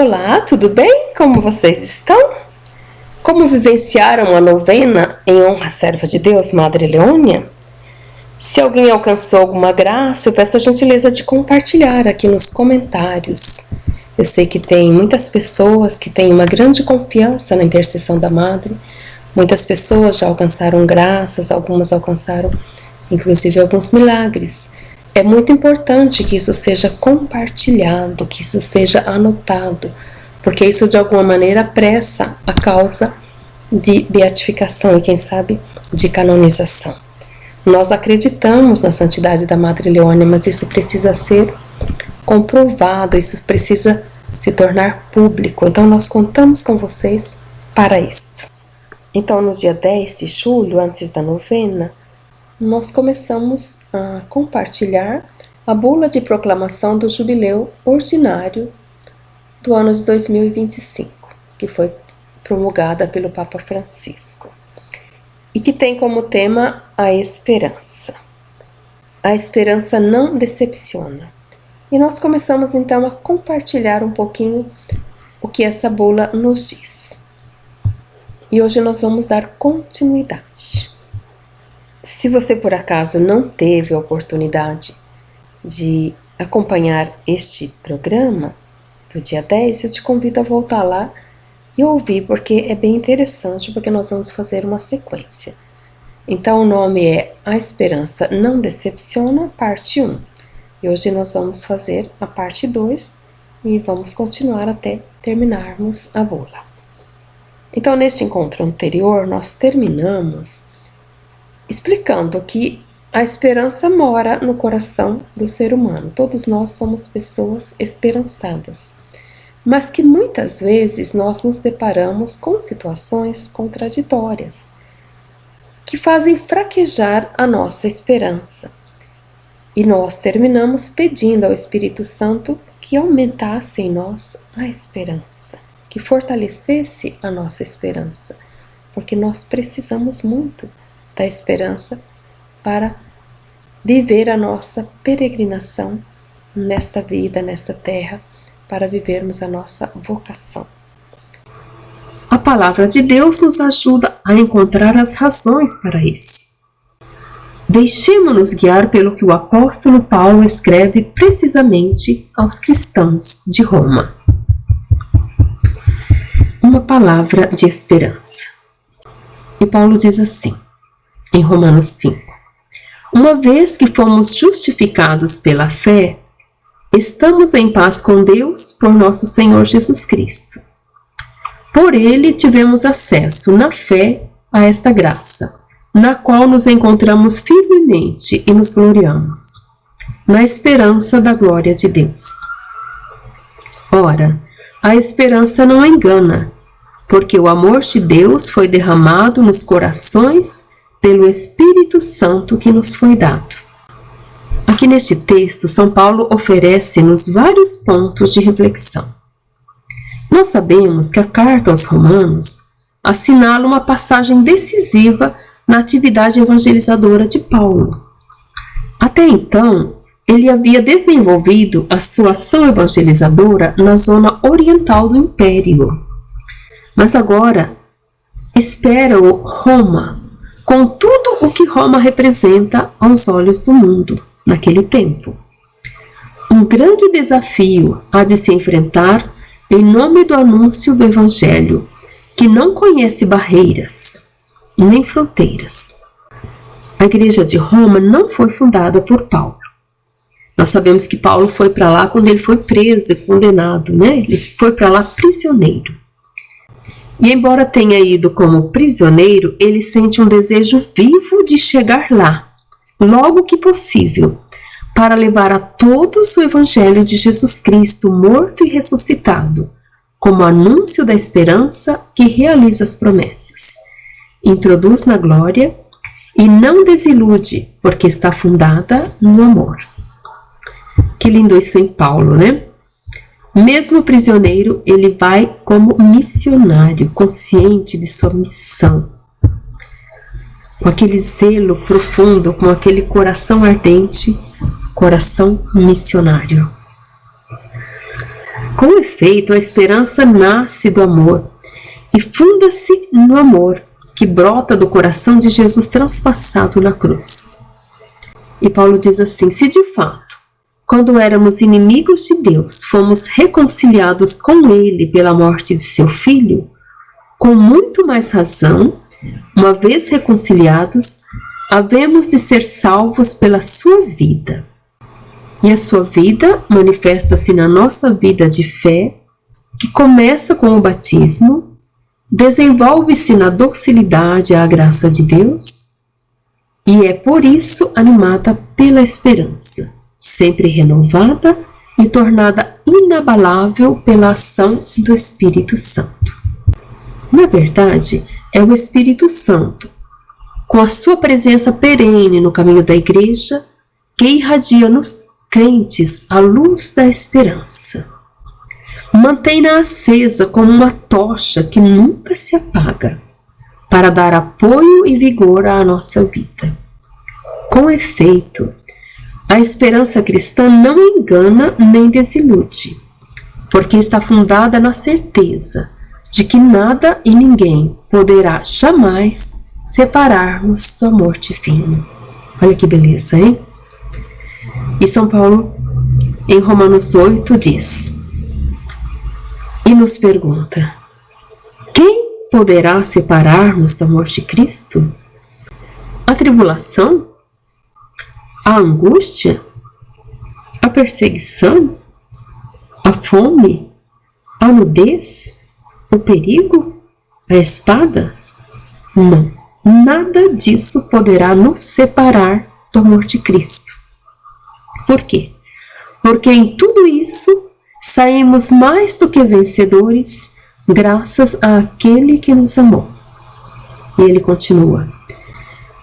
Olá, tudo bem? Como vocês estão? Como vivenciaram a novena em honra à serva de Deus, Madre Leônia? Se alguém alcançou alguma graça, eu peço a gentileza de compartilhar aqui nos comentários. Eu sei que tem muitas pessoas que têm uma grande confiança na intercessão da Madre. Muitas pessoas já alcançaram graças, algumas alcançaram inclusive alguns milagres. É muito importante que isso seja compartilhado, que isso seja anotado, porque isso de alguma maneira apressa a causa de beatificação e quem sabe de canonização. Nós acreditamos na santidade da Madre Leônia, mas isso precisa ser comprovado, isso precisa se tornar público. Então nós contamos com vocês para isto. Então no dia 10 de julho, antes da novena, nós começamos a compartilhar a bula de proclamação do jubileu ordinário do ano de 2025, que foi promulgada pelo Papa Francisco, e que tem como tema a esperança. A esperança não decepciona. E nós começamos então a compartilhar um pouquinho o que essa bula nos diz. E hoje nós vamos dar continuidade. Se você por acaso não teve a oportunidade de acompanhar este programa do dia 10, eu te convido a voltar lá e ouvir, porque é bem interessante, porque nós vamos fazer uma sequência. Então o nome é A Esperança Não Decepciona, parte 1. E hoje nós vamos fazer a parte 2 e vamos continuar até terminarmos a bula. Então neste encontro anterior nós terminamos explicando que a esperança mora no coração do ser humano. Todos nós somos pessoas esperançadas, mas que muitas vezes nós nos deparamos com situações contraditórias que fazem fraquejar a nossa esperança. E nós terminamos pedindo ao Espírito Santo que aumentasse em nós a esperança, que fortalecesse a nossa esperança, porque nós precisamos muito da esperança para viver a nossa peregrinação nesta vida, nesta terra, para vivermos a nossa vocação. A palavra de Deus nos ajuda a encontrar as razões para isso. Deixemo-nos guiar pelo que o apóstolo Paulo escreve precisamente aos cristãos de Roma. Uma palavra de esperança. E Paulo diz assim, em Romanos 5, uma vez que fomos justificados pela fé, estamos em paz com Deus por nosso Senhor Jesus Cristo. Por ele tivemos acesso na fé a esta graça, na qual nos encontramos firmemente e nos gloriamos, na esperança da glória de Deus. Ora, a esperança não engana, porque o amor de Deus foi derramado nos corações pelo Espírito Santo que nos foi dado. Aqui neste texto, São Paulo oferece-nos vários pontos de reflexão. Nós sabemos que a carta aos Romanos assinala uma passagem decisiva na atividade evangelizadora de Paulo. Até então, ele havia desenvolvido a sua ação evangelizadora na zona oriental do Império. Mas agora, espera-o Roma, com tudo o que Roma representa aos olhos do mundo naquele tempo. Um grande desafio há de se enfrentar em nome do anúncio do Evangelho, que não conhece barreiras nem fronteiras. A Igreja de Roma não foi fundada por Paulo. Nós sabemos que Paulo foi para lá quando ele foi preso e condenado, né? Ele foi para lá prisioneiro. E embora tenha ido como prisioneiro, ele sente um desejo vivo de chegar lá, logo que possível, para levar a todos o Evangelho de Jesus Cristo morto e ressuscitado, como anúncio da esperança que realiza as promessas. Introduz na glória e não desilude, porque está fundada no amor. Que lindo isso em Paulo, né? Mesmo prisioneiro, ele vai como missionário, consciente de sua missão, com aquele zelo profundo, com aquele coração ardente, coração missionário. Com efeito, a esperança nasce do amor e funda-se no amor que brota do coração de Jesus transpassado na cruz. E Paulo diz assim: se de fato, quando éramos inimigos de Deus, fomos reconciliados com Ele pela morte de seu Filho, com muito mais razão, uma vez reconciliados, havemos de ser salvos pela sua vida. E a sua vida manifesta-se na nossa vida de fé, que começa com o batismo, desenvolve-se na docilidade à graça de Deus e é por isso animada pela esperança, sempre renovada e tornada inabalável pela ação do Espírito Santo. Na verdade, é o Espírito Santo, com a sua presença perene no caminho da Igreja, que irradia nos crentes a luz da esperança. Mantém-na acesa como uma tocha que nunca se apaga, para dar apoio e vigor à nossa vida. Com efeito, a esperança cristã não engana nem desilude, porque está fundada na certeza de que nada e ninguém poderá jamais separar-nos do amor divino. Olha que beleza, hein? E São Paulo, em Romanos 8, diz e nos pergunta: quem poderá separar-nos do amor de Cristo? A tribulação? A angústia? A perseguição? A fome? A nudez? O perigo? A espada? Não, nada disso poderá nos separar do amor de Cristo. Por quê? Porque em tudo isso saímos mais do que vencedores, graças àquele que nos amou. E ele continua: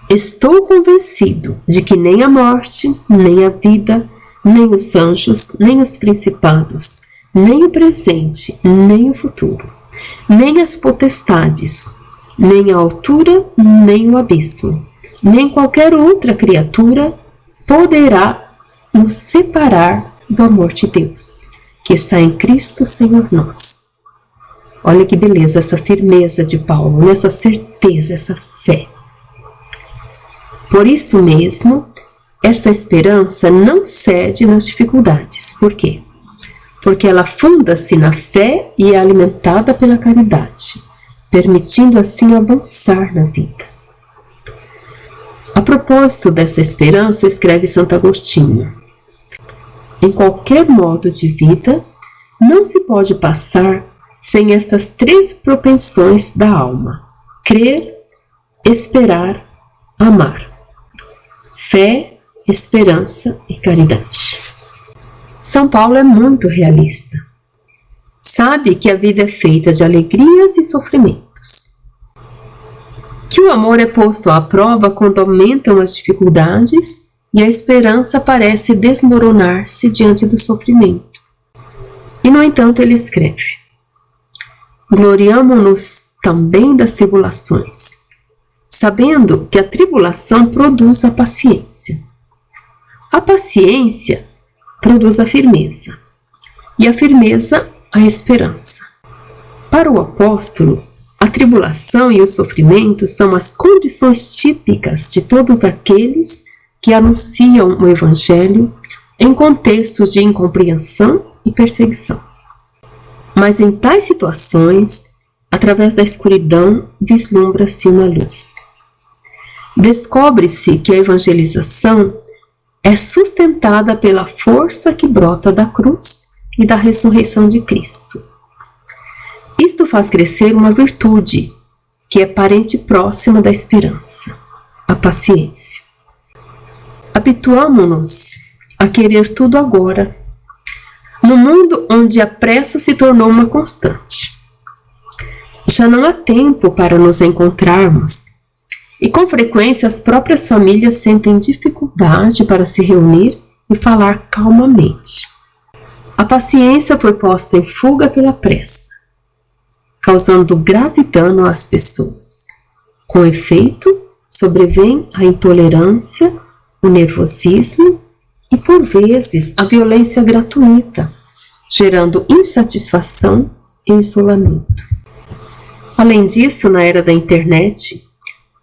estou convencido de que nem a morte, nem a vida, nem os anjos, nem os principados, nem o presente, nem o futuro, nem as potestades, nem a altura, nem o abismo, nem qualquer outra criatura poderá nos separar do amor de Deus, que está em Cristo Senhor nosso. Olha que beleza essa firmeza de Paulo, essa certeza, essa fé. Por isso mesmo, esta esperança não cede nas dificuldades. Por quê? Porque ela funda-se na fé e é alimentada pela caridade, permitindo assim avançar na vida. A propósito dessa esperança, escreve Santo Agostinho: em qualquer modo de vida, não se pode passar sem estas três propensões da alma: crer, esperar, amar. Fé, esperança e caridade. São Paulo é muito realista. Sabe que a vida é feita de alegrias e sofrimentos. Que o amor é posto à prova quando aumentam as dificuldades e a esperança parece desmoronar-se diante do sofrimento. E, no entanto, ele escreve: gloriamo-nos também das tribulações, sabendo que a tribulação produz a paciência. A paciência produz a firmeza, e a firmeza a esperança. Para o apóstolo, a tribulação e o sofrimento são as condições típicas de todos aqueles que anunciam o Evangelho em contextos de incompreensão e perseguição. Mas em tais situações, através da escuridão, vislumbra-se uma luz. Descobre-se que a evangelização é sustentada pela força que brota da cruz e da ressurreição de Cristo. Isto faz crescer uma virtude, que é parente próxima da esperança, a paciência. Habituamo-nos a querer tudo agora, no mundo onde a pressa se tornou uma constante. Já não há tempo para nos encontrarmos, e com frequência as próprias famílias sentem dificuldade para se reunir e falar calmamente. A paciência foi posta em fuga pela pressa, causando grave dano às pessoas. Com efeito, sobrevém a intolerância, o nervosismo e, por vezes, a violência gratuita, gerando insatisfação e isolamento. Além disso, na era da internet,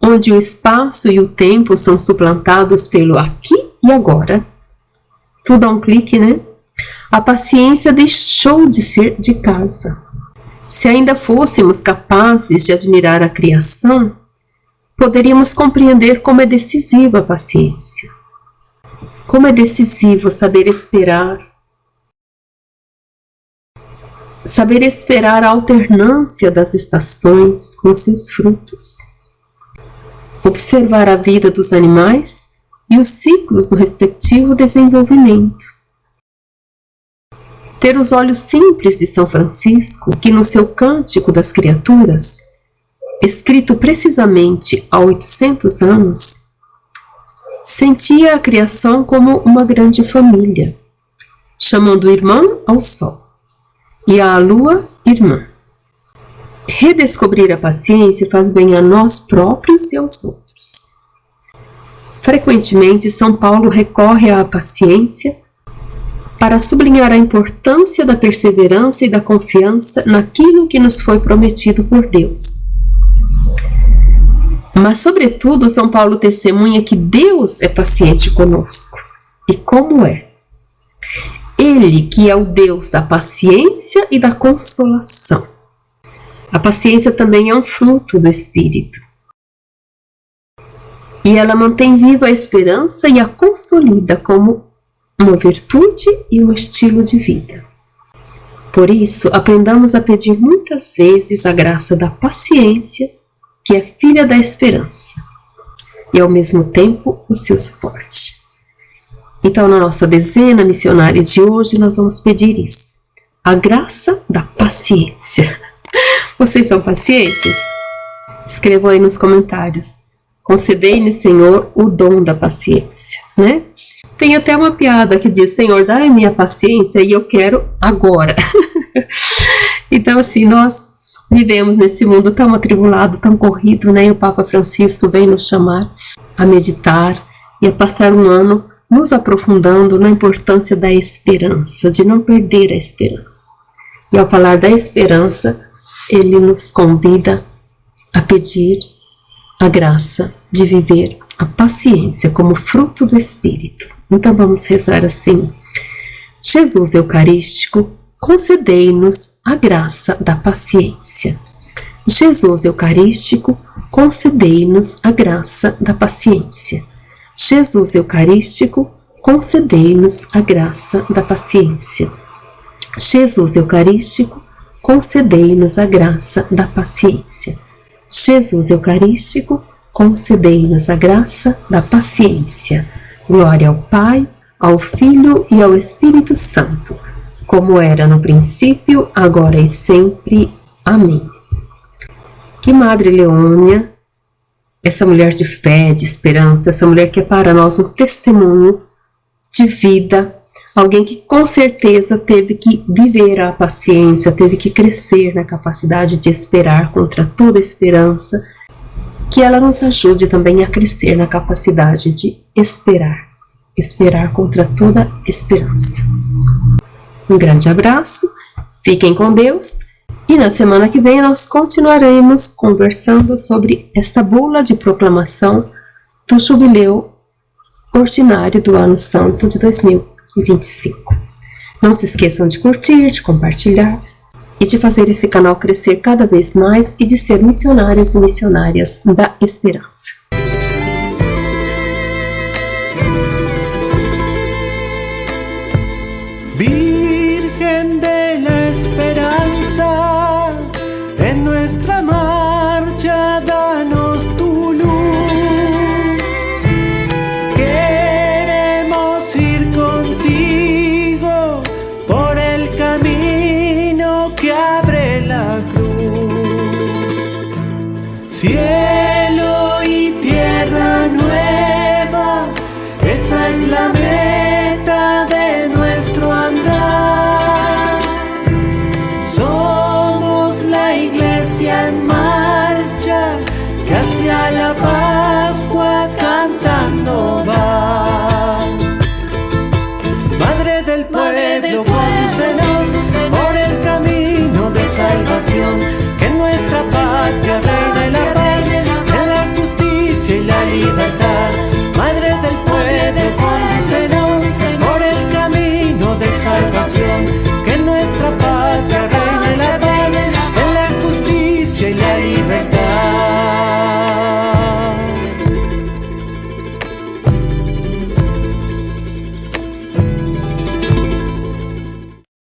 onde o espaço e o tempo são suplantados pelo aqui e agora, tudo a um clique, né? A paciência deixou de ser de casa. Se ainda fôssemos capazes de admirar a criação, poderíamos compreender como é decisiva a paciência. Como é decisivo saber esperar a alternância das estações com seus frutos. Observar a vida dos animais e os ciclos do respectivo desenvolvimento. Ter os olhos simples de São Francisco, que no seu Cântico das Criaturas, escrito precisamente há 800 anos, sentia a criação como uma grande família, chamando o irmão ao sol e à lua irmã. Redescobrir a paciência faz bem a nós próprios e aos outros. Frequentemente, São Paulo recorre à paciência para sublinhar a importância da perseverança e da confiança naquilo que nos foi prometido por Deus. Mas, sobretudo, São Paulo testemunha que Deus é paciente conosco. E como é? Ele que é o Deus da paciência e da consolação. A paciência também é um fruto do Espírito. E ela mantém viva a esperança e a consolida como uma virtude e um estilo de vida. Por isso, aprendamos a pedir muitas vezes a graça da paciência, que é filha da esperança, e ao mesmo tempo o seu suporte. Então, na nossa dezena missionária de hoje, nós vamos pedir isso, a graça da paciência. Vocês são pacientes? Escrevam aí nos comentários. Concedei-me, Senhor, o dom da paciência, né? Tem até uma piada que diz, Senhor, dai-me a paciência e eu quero agora. Então, assim, nós vivemos nesse mundo tão atribulado, tão corrido, né? E o Papa Francisco vem nos chamar a meditar e a passar um ano nos aprofundando na importância da esperança, de não perder a esperança. E ao falar da esperança, ele nos convida a pedir a graça de viver a paciência como fruto do Espírito. Então vamos rezar assim: Jesus Eucarístico, concedei-nos a graça da paciência. Jesus Eucarístico, concedei-nos a graça da paciência. Jesus Eucarístico, concedei-nos a graça da paciência. Jesus Eucarístico, concedei-nos a graça da paciência. Jesus Eucarístico, concedei-nos a graça da paciência. Glória ao Pai, ao Filho e ao Espírito Santo, como era no princípio, agora e sempre. Amém. Que Madre Leônia, essa mulher de fé, de esperança, essa mulher que é para nós um testemunho de vida, alguém que com certeza teve que viver a paciência, teve que crescer na capacidade de esperar contra toda esperança, que ela nos ajude também a crescer na capacidade de esperar contra toda esperança. Um grande abraço, fiquem com Deus e na semana que vem nós continuaremos conversando sobre esta bula de proclamação do jubileu ordinário do Ano Santo de 2025. Não se esqueçam de curtir, de compartilhar e de fazer esse canal crescer cada vez mais e de ser missionários e missionárias da esperança. Virgen de la esperanza, en nuestra marcha danos tu luz. Queremos ir contigo por el camino que abre la cruz. Cielo y tierra nueva, esa es la meta de nuestro andar. Somos la iglesia en marcha que hacia la Pascua cantando va. Madre del pueblo, concédenos libertad.